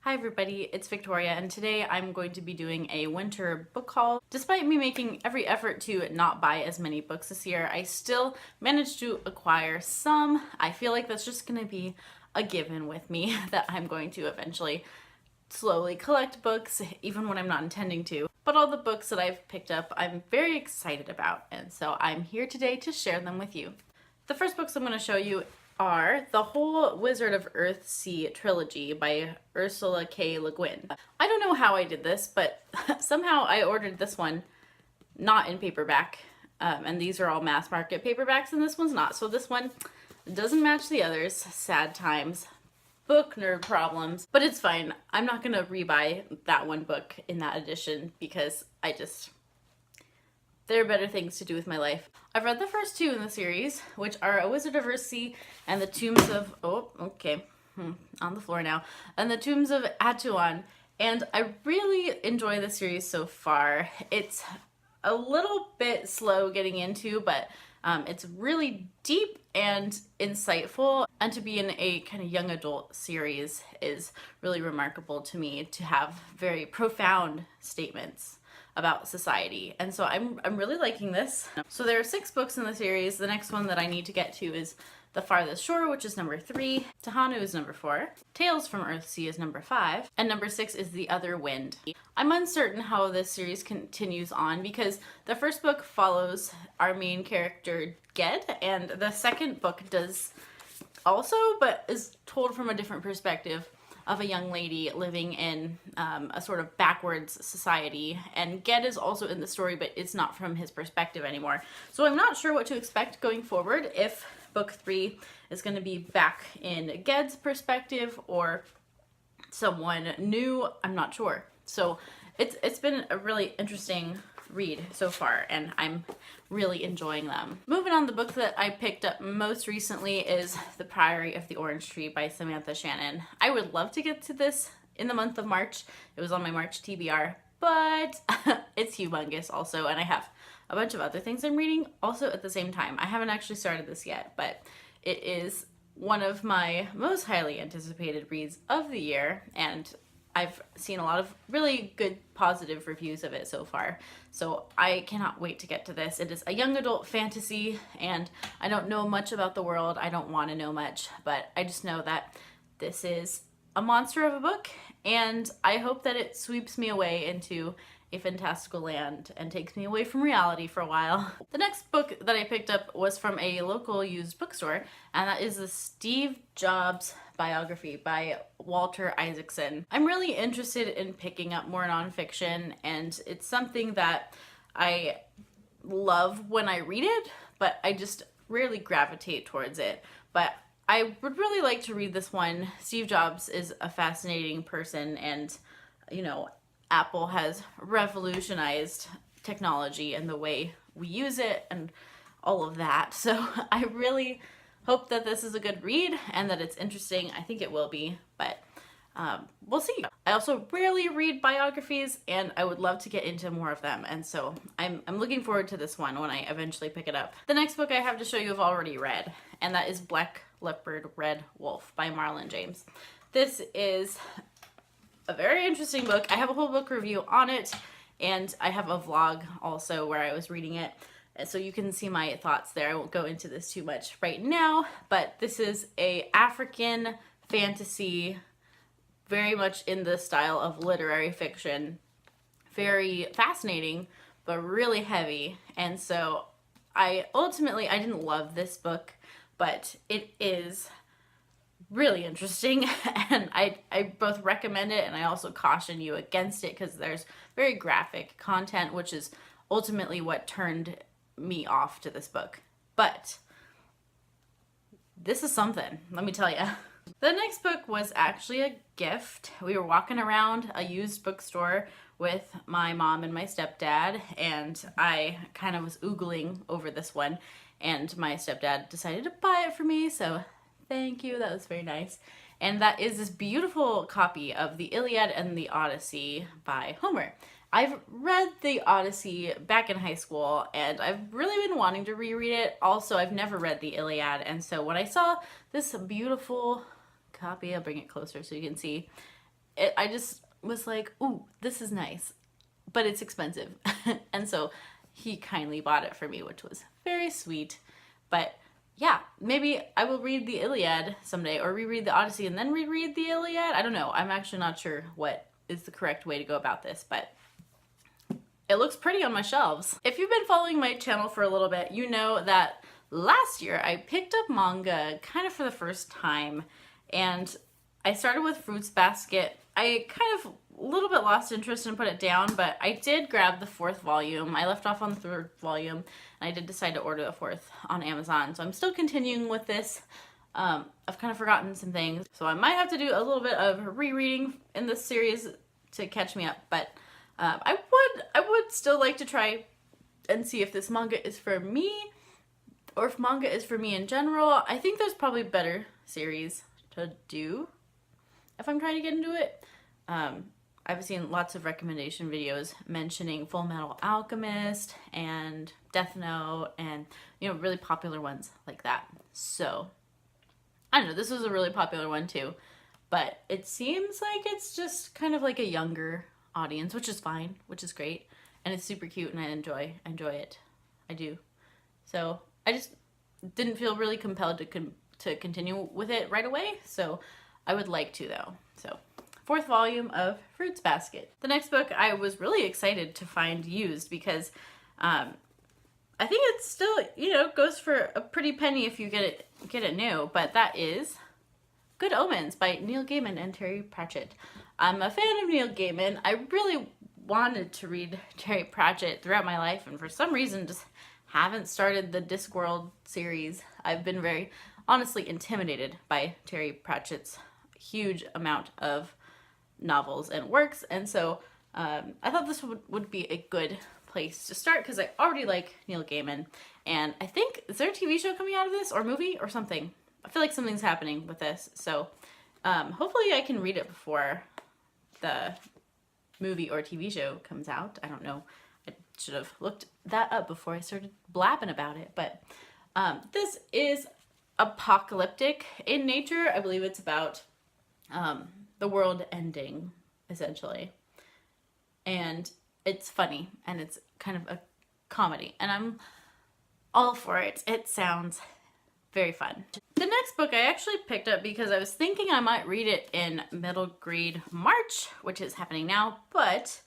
Hi everybody, it's Victoria, and today I'm going to be doing a winter book haul. Despite me making every effort to not buy as many books this year, I still managed to acquire some. I feel like that's just going to be a given with me, that I'm going to eventually slowly collect books, even when I'm not intending to. But all the books that I've picked up, I'm very excited about, and so I'm here today to share them with you. The first books I'm going to show you are the whole Wizard of Earthsea trilogy by Ursula K. Le Guin. I don't know how I did this, but somehow I ordered this one not in paperback, and these are all mass market paperbacks and this one's not. So this one doesn't match the others. Sad times. Book nerd problems, but it's fine. I'm not gonna rebuy that one book in that edition because there are better things to do with my life. I've read the first two in the series, which are A Wizard of Earthsea and the Tombs of... on the floor now. And the Tombs of Atuan. And I really enjoy the series so far. It's a little bit slow getting into, but it's really deep and insightful. And to be in a kind of young adult series is really remarkable to me, to have very profound statements about society. And so I'm really liking this. So there are 6 books in the series. The next one that I need to get to is The Farthest Shore, which is number 3. Tahanu is number 4. Tales from Earthsea is number 5. And number 6 is The Other Wind. I'm uncertain how this series continues on because the first book follows our main character Ged, and the second book does also, but is told from a different perspective of a young lady living in a sort of backwards society. And Ged is also in the story, but it's not from his perspective anymore. So I'm not sure what to expect going forward, if book 3 is going to be back in Ged's perspective or someone new. I'm not sure. So it's been a really interesting read so far, and I'm really enjoying them. Moving on, the book that I picked up most recently is The Priory of the Orange Tree by Samantha Shannon. I would love to get to this in the month of March. It was on my March TBR, but it's humongous also, and I have a bunch of other things I'm reading also at the same time. I haven't actually started this yet, but it is one of my most highly anticipated reads of the year, and I've seen a lot of really good positive reviews of it so far, so I cannot wait to get to this. It is a young adult fantasy, and I don't know much about the world. I don't want to know much, but I just know that this is a monster of a book, and I hope that it sweeps me away into a fantastical land and takes me away from reality for a while. The next book that I picked up was from a local used bookstore, and that is the Steve Jobs biography by Walter Isaacson. I'm really interested in picking up more nonfiction, and it's something that I love when I read it, but I just rarely gravitate towards it. But I would really like to read this one. Steve Jobs is a fascinating person, and Apple has revolutionized technology and the way we use it and all of that. So I really hope that this is a good read and that it's interesting. I think it will be, but we'll see. I also rarely read biographies, and I would love to get into more of them. And so I'm looking forward to this one when I eventually pick it up. The next book I have to show you I've already read, and that is Black Leopard, Red Wolf by Marlon James. This is a very interesting book. I have a whole book review on it, and I have a vlog also where I was reading it, so you can see my thoughts there. I won't go into this too much right now, but this is a African fantasy, very much in the style of literary fiction. Very fascinating, but really heavy. And so I didn't love this book, but it is really interesting, and I both recommend it and I also caution you against it because there's very graphic content, which is ultimately what turned me off to this book. But this is something, let me tell you. The next book was actually a gift. We were walking around a used bookstore with my mom and my stepdad, and I kind of was oogling over this one, and my stepdad decided to buy it for me, so thank you, that was very nice. And that is this beautiful copy of the Iliad and the Odyssey by Homer. I've read the Odyssey back in high school, and I've really been wanting to reread it. Also, I've never read the Iliad, and so when I saw this beautiful copy, I'll bring it closer so you can see, I just was like, ooh, this is nice, but it's expensive. And so he kindly bought it for me, which was very sweet. But yeah, maybe I will read the Iliad someday, or reread the Odyssey and then reread the Iliad. I don't know. I'm actually not sure what is the correct way to go about this, but it looks pretty on my shelves. If you've been following my channel for a little bit, you know that last year I picked up manga kind of for the first time, and I started with Fruits Basket. I kind of a little bit lost interest and put it down, but I did grab the 4th volume. I left off on the 3rd volume, and I did decide to order the 4th on Amazon. So I'm still continuing with this. I've kind of forgotten some things, so I might have to do a little bit of rereading in this series to catch me up, but I would still like to try and see if this manga is for me, or if manga is for me in general. I think there's probably better series to do if I'm trying to get into it. I've seen lots of recommendation videos mentioning Full Metal Alchemist and Death Note, and really popular ones like that. So I don't know, this was a really popular one too, but it seems like it's just kind of like a younger audience, which is fine, which is great, and it's super cute, and I enjoy it. I do. So I just didn't feel really compelled to continue with it right away, so I would like to though. So 4th volume of Fruits Basket. The next book I was really excited to find used, because I think it still goes for a pretty penny if you get it new, but that is Good Omens by Neil Gaiman and Terry Pratchett. I'm a fan of Neil Gaiman. I really wanted to read Terry Pratchett throughout my life, and for some reason just haven't started the Discworld series. I've been very honestly intimidated by Terry Pratchett's huge amount of novels and works, and so I thought this would be a good place to start, because I already like Neil Gaiman, and I think, is there a TV show coming out of this, or movie, or something? I feel like something's happening with this, so hopefully I can read it before the movie or TV show comes out. I don't know. I should have looked that up before I started blabbing about it, but this is apocalyptic in nature. I believe it's about the world ending, essentially. And it's funny, and it's kind of a comedy, and I'm all for it. It sounds very fun. The next book I actually picked up because I was thinking I might read it in middle grade March, which is happening now, but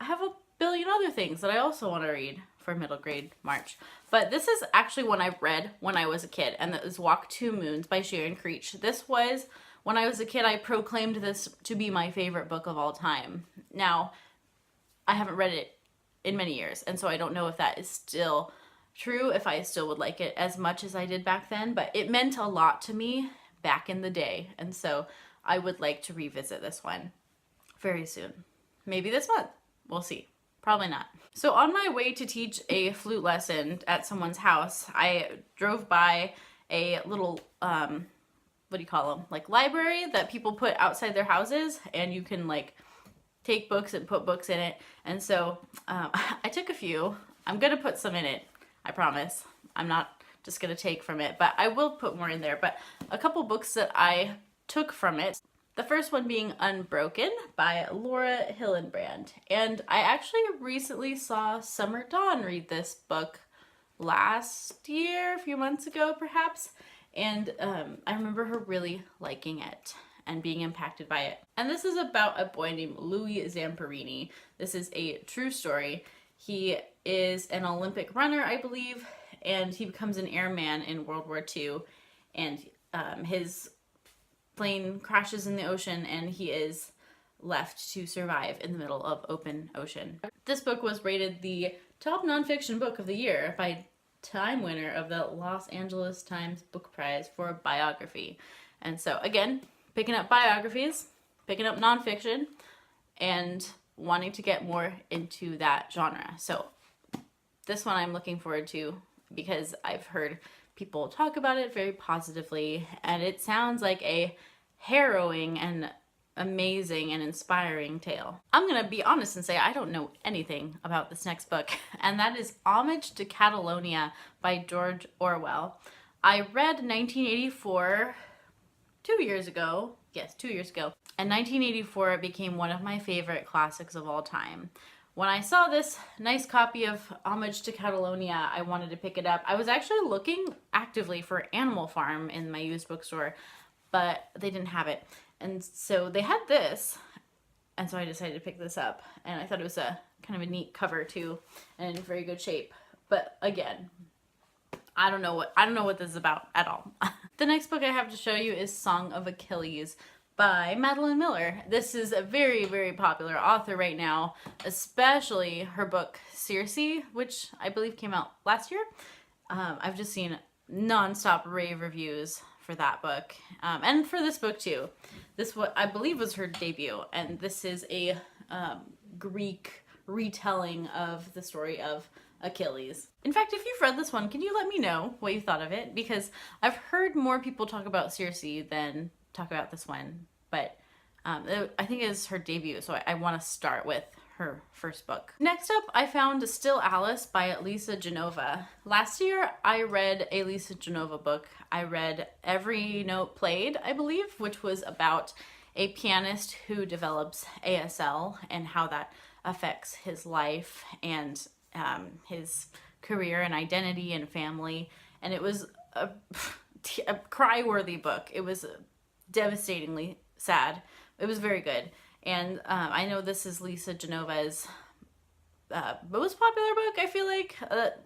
I have a billion other things that I also want to read for middle grade March. But this is actually one I read when I was a kid, and that is Walk Two Moons by Sharon Creech. This was, when I was a kid, I proclaimed this to be my favorite book of all time. Now, I haven't read it in many years, and so I don't know if that is still true, if I still would like it as much as I did back then, but it meant a lot to me back in the day, and so I would like to revisit this one very soon. Maybe this month. We'll see. Probably not. So on my way to teach a flute lesson at someone's house, I drove by a little, what do you call them? Like library that people put outside their houses, and you can like take books and put books in it. And so I took a few. I'm going to put some in it. I promise. I'm not just going to take from it, but I will put more in there. But a couple books that I took from it. The first one being Unbroken by Laura Hillenbrand. And I actually recently saw Summer Dawn read this book last year, a few months ago perhaps. And I remember her really liking it and being impacted by it. And this is about a boy named Louis Zamperini. This is a true story. He is an Olympic runner, I believe, and he becomes an airman in World War II, and his plane crashes in the ocean, and he is left to survive in the middle of open ocean. This book was rated the top nonfiction book of the year by Time winner of the Los Angeles Times Book Prize for biography. And so again, picking up biographies, picking up nonfiction, and wanting to get more into that genre. So this one I'm looking forward to because I've heard people talk about it very positively, and it sounds like a harrowing and amazing and inspiring tale. I'm gonna be honest and say I don't know anything about this next book, and that is Homage to Catalonia by George Orwell. I read 1984 2 years ago. Yes, 2 years ago. In 1984, it became one of my favorite classics of all time. When I saw this nice copy of Homage to Catalonia, I wanted to pick it up. I was actually looking actively for Animal Farm in my used bookstore, but they didn't have it. And so they had this, and so I decided to pick this up. And I thought it was a kind of a neat cover too, and in very good shape. But again, I don't know what this is about at all. The next book I have to show you is Song of Achilles by Madeline Miller. This is a very, very popular author right now, especially her book Circe, which I believe came out last year. I've just seen non-stop rave reviews for that book, and for this book too. This what I believe was her debut, and this is a Greek retelling of the story of Achilles. In fact, if you've read this one, can you let me know what you thought of it? Because I've heard more people talk about Circe than talk about this one, but I think it's her debut, so I want to start with her first book. Next up, I found Still Alice by Lisa Genova. Last year, I read a Lisa Genova book. I read Every Note Played, I believe, which was about a pianist who develops ASL and how that affects his life and his career and identity and family. And it was a cry-worthy book. It was devastatingly sad. It was very good. And I know this is Lisa Genova's most popular book, I feel like,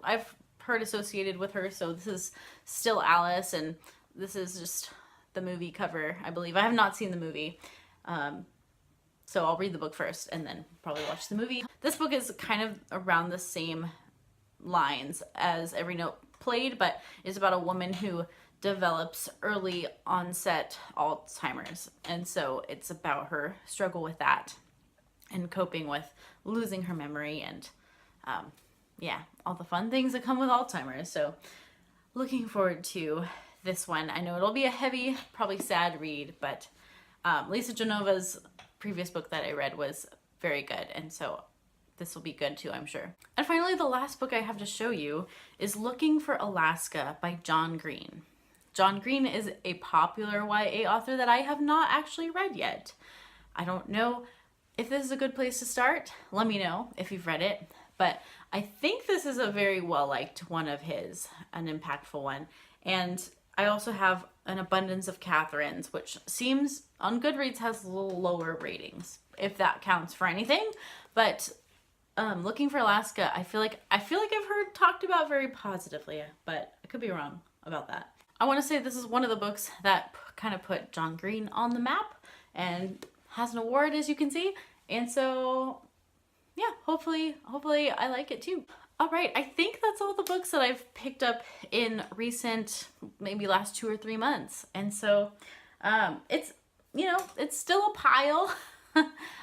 I've heard associated with her. So this is Still Alice, and this is just the movie cover, I believe. I have not seen the movie. So I'll read the book first and then probably watch the movie. This book is kind of around the same lines as Every Note Played, but it's about a woman who develops early onset Alzheimer's. And so it's about her struggle with that and coping with losing her memory and yeah, all the fun things that come with Alzheimer's. So looking forward to this one. I know it'll be a heavy, probably sad read, but Lisa Genova's previous book that I read was very good, and so this will be good too, I'm sure. And finally, the last book I have to show you is Looking for Alaska by John Green. John Green is a popular YA author that I have not actually read yet. I don't know if this is a good place to start. Let me know if you've read it, but I think this is a very well-liked one of his, an impactful one. And I also have An Abundance of Catherines, which seems on Goodreads has a little lower ratings, if that counts for anything. But Looking for Alaska, I feel like I've heard talked about very positively, but I could be wrong about that. I want to say this is one of the books that kind of put John Green on the map and has an award, as you can see. And so, yeah, hopefully I like it too. All right, I think that's all the books that I've picked up in recent, maybe last 2 or 3 months. And so it's, it's still a pile.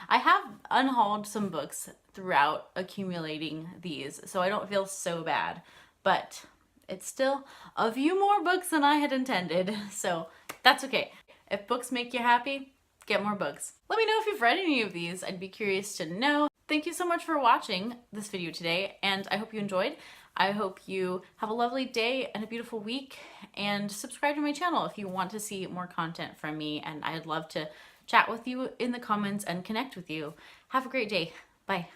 I have unhauled some books throughout accumulating these, so I don't feel so bad. But it's still a few more books than I had intended, so that's okay. If books make you happy, get more books. Let me know if you've read any of these. I'd be curious to know. Thank you so much for watching this video today, and I hope you enjoyed. I hope you have a lovely day and a beautiful week, and subscribe to my channel if you want to see more content from me, and I'd love to chat with you in the comments and connect with you. Have a great day. Bye.